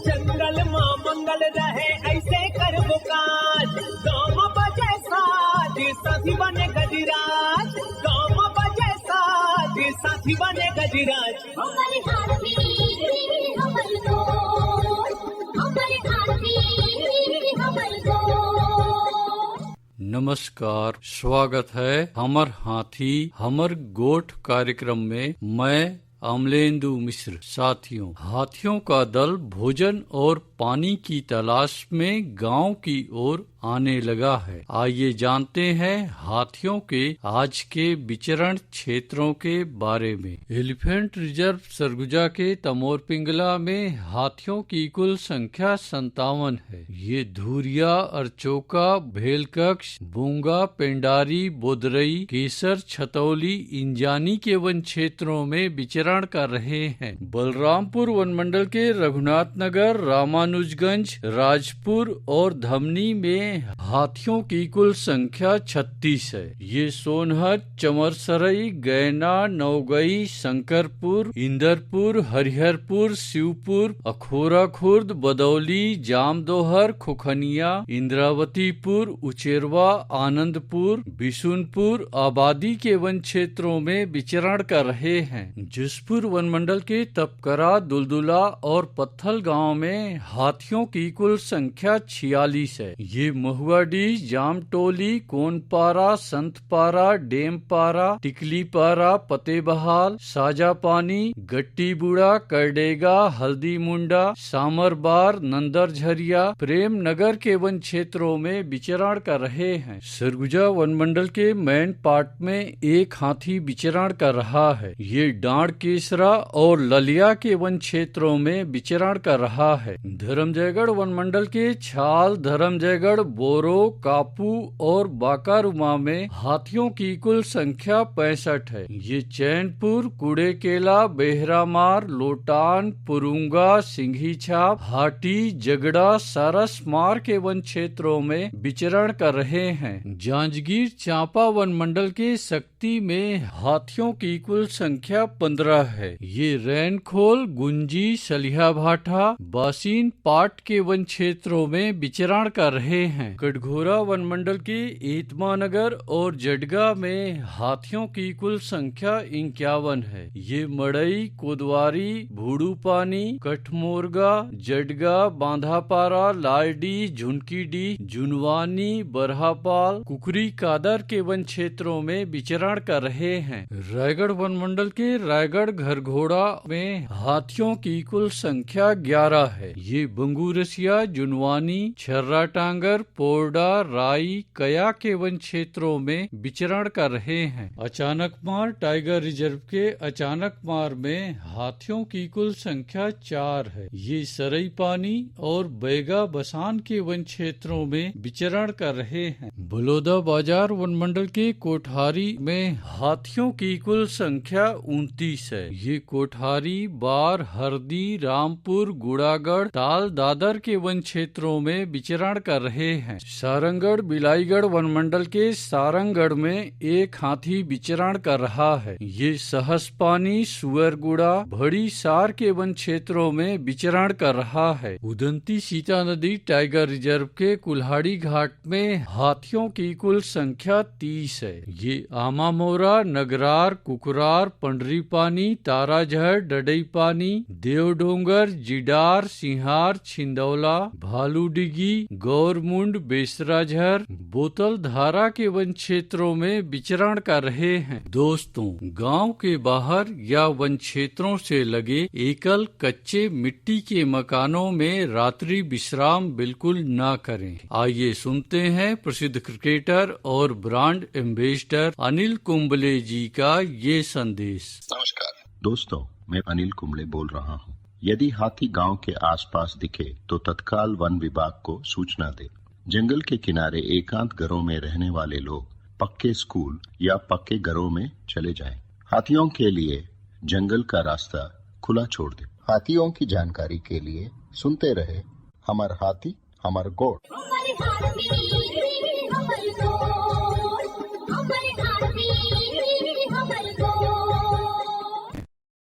जंगल मां मंगल रहे ऐसे कर काज, गाँव बजे साज साथी बने गजराज, गाँव बजे साज साथी बने गजराज। हमारे हाथी हमर गोर, हमारे हाथी हमर गोर। नमस्कार, स्वागत है हमर हाथी हमर गोठ कार्यक्रम में। मैं अमलेंदु मिश्र। साथियों, हाथियों का दल भोजन और पानी की तलाश में गांव की ओर आने लगा है। आइए जानते हैं हाथियों के आज के विचरण क्षेत्रों के बारे में। एलिफेंट रिजर्व सरगुजा के तमोर पिंगला में हाथियों की कुल संख्या 57 है। ये धुरिया, अरचोका, भेलकक्ष, बूंगा, पेंडारी, बोदरई, केसर, छतौली, इंजानी के वन क्षेत्रों में विचरण कर रहे हैं। बलरामपुर वन मंडल के रघुनाथ नगर, रामानुजगंज, राजपुर और धमनी में हाथियों की कुल संख्या 36 है। ये सोनहत, चमरसरई, गैना, नौगई, शंकरपुर, इंदरपुर, हरिहरपुर, शिवपुर, अखोरा खुर्द, बदौली, जामदोहर, खुखनिया, इंद्रावतीपुर, उचेरवा, आनंदपुर, बिशुनपुर आबादी के वन क्षेत्रों में विचरण कर रहे हैं। जसपुर वन मंडल के तपकरा, दुलदुला और पत्थल गांव में हाथियों की कुल संख्या 46 है। ये महुआडी, जामटोली, कोनपारा, संतपारा, डेमपारा, टिकलीपारा, पतेबहाल, साजापानी, गट्टीबुड़ा, करडेगा, हल्दी मुंडा, सामरबार, नंदरझरिया, प्रेम नगर के वन क्षेत्रों में विचरण कर रहे हैं। सरगुजा वन मंडल के मैन पार्ट में एक हाथी विचरण कर रहा है। ये डांड केसरा और ललिया के वन क्षेत्रों में विचरण कर रहा है। धर्मजयगढ़ वन मंडल के छाल, धर्मजयगढ़, बोरो, कापू और बाकारुमा में हाथियों की कुल संख्या 65 है। ये चैनपुर, कुड़ेकेला, बेहरामार, लोटान, पुरुंगा, सिंघी छाप, हाटी, जगड़ा, सारसमार के वन क्षेत्रों में विचरण कर रहे हैं। जांजगीर चांपा वन मंडल के शक्ति में हाथियों की कुल संख्या 15 है। ये रैनखोल, गुंजी, सलिया भाठा, बासीन पाट के वन क्षेत्रों में विचरण कर रहे हैं। कटघोरा वन मंडल के एतमा नगर और जडगा में हाथियों की कुल संख्या 51 है। ये मड़ई, कोदवारी, भूडू पानी, कठमोरगा, जडगा, बांधापारा, लालडी, झुनकीडी, जुनवानी, बरहापाल, कुकरी कादर के वन क्षेत्रों में विचरण कर रहे हैं। रायगढ़ वन मंडल के रायगढ़ घरघोड़ा में हाथियों की कुल संख्या 11 है। ये बंगूरसिया, जुनवानी, छर्रा टांगर, पोरडा, राई, कया के वन क्षेत्रों में विचरण कर रहे हैं। अचानकमार टाइगर रिजर्व के अचानकमार में हाथियों की कुल संख्या 4 है। ये सरई पानी और बैगा बसान के वन क्षेत्रों में विचरण कर रहे हैं। बलौदा बाजार वन मंडल के कोठारी में हाथियों की कुल संख्या 29 है। ये कोठारी, बार, हरदी, रामपुर, गुड़ागढ़, ताल, दादर के वन क्षेत्रों में विचरण कर रहे हैं। सारंगगढ़ बिलाईगढ़ वन मंडल के सारंगगढ़ में एक हाथी विचरण कर रहा है। ये सहसपानी, सुअरगुड़ा, भड़ी सार के वन क्षेत्रों में विचरण कर रहा है। उदंती सीता नदी टाइगर रिजर्व के कुल्हाड़ी घाट में हाथियों की कुल संख्या 30 है। ये आमामोरा, नगरार, कुकरार, पंडरी पानी, ताराझर, डडई पानी, देवडोंगर, जिडार, सिंहार, छिंदौला, भालूडिगी, गौरमुंड, बेसराझर, बोतल धारा के वन क्षेत्रों में विचरण कर रहे हैं। दोस्तों, गांव के बाहर या वन क्षेत्रों से लगे एकल कच्चे मिट्टी के मकानों में रात्रि विश्राम बिल्कुल ना करें। आइए सुनते हैं प्रसिद्ध क्रिकेटर और ब्रांड एम्बेसडर अनिल कुंबले जी का ये संदेश। नमस्कार दोस्तों, मैं अनिल कुंबले बोल रहा हूँ। यदि हाथी गांव के आसपास दिखे तो तत्काल वन विभाग को सूचना दे। जंगल के किनारे एकांत घरों में रहने वाले लोग पक्के स्कूल या पक्के घरों में चले जाएं। हाथियों के लिए जंगल का रास्ता खुला छोड़ दे। हाथियों की जानकारी के लिए सुनते रहे हमार हाथी हमार गोठ।